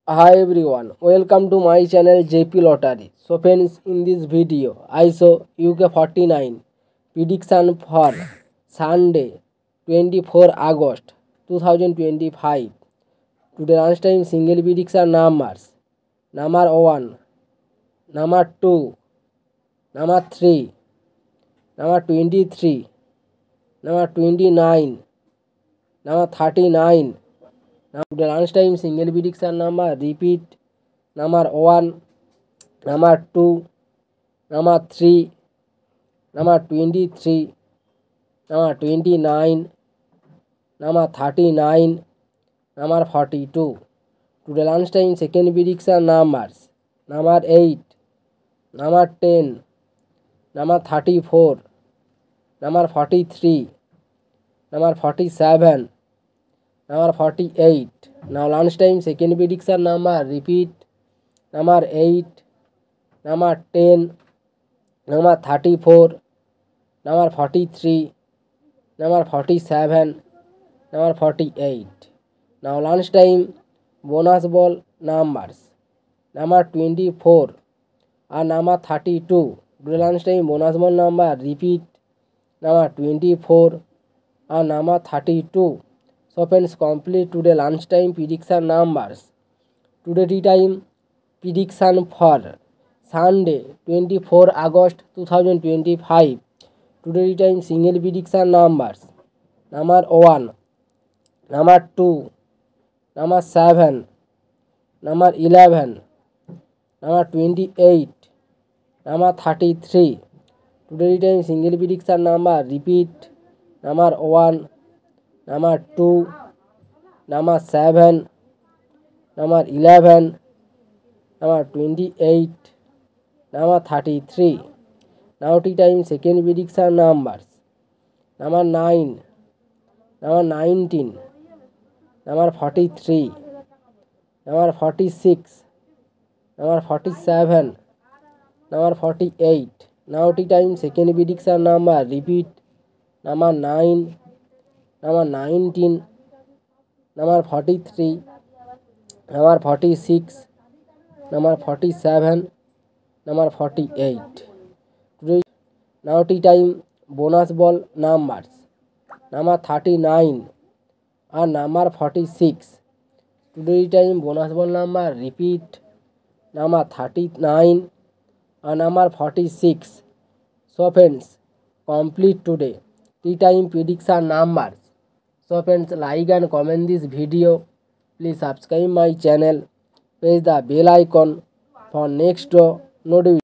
Hi everyone, welcome to my channel JP Lottery. So friends, in this video I show UK 49 prediction for Sunday 24 August 2025. Today lunchtime single prediction numbers number 1, number 2, number 3, number 23, number 29, number 39. Now the lunchtime single prediction number repeat number 1, number 2, number 3, number 23, number 29, number 39, number 42. Today lunchtime second prediction numbers number 8, number 10, number 34, number 43, number 47, number 48. Now lunchtime second prediction number repeat number 8, number 10, number 34, number 43, number 47, number 48. Now lunchtime bonus ball numbers number 24 and number 32. Today lunchtime bonus ball number repeat number 24 and number 32. So friends, complete today lunchtime prediction numbers. Today tea time prediction for Sunday 24 August 2025. Today tea time single prediction numbers number 1, number 2, number 7, number 11, number 28, number 33. Today tea time single prediction number repeat number 1, number 2, number 7, number 11, number 28, number 33. Now tea time second prediction numbers number 9, number 19, number 43, number 46, number 47, number 48. Now tea time second prediction number repeat number 9, number 19, number 43, number 46, number 47, number 48. Today now tea time bonus ball numbers number 39 and number 46. Today time bonus ball number repeat number 39 and number 46. So friends, complete today tea time prediction numbers. So friends, like and comment this video. Please subscribe my channel. Press the bell icon for next notification.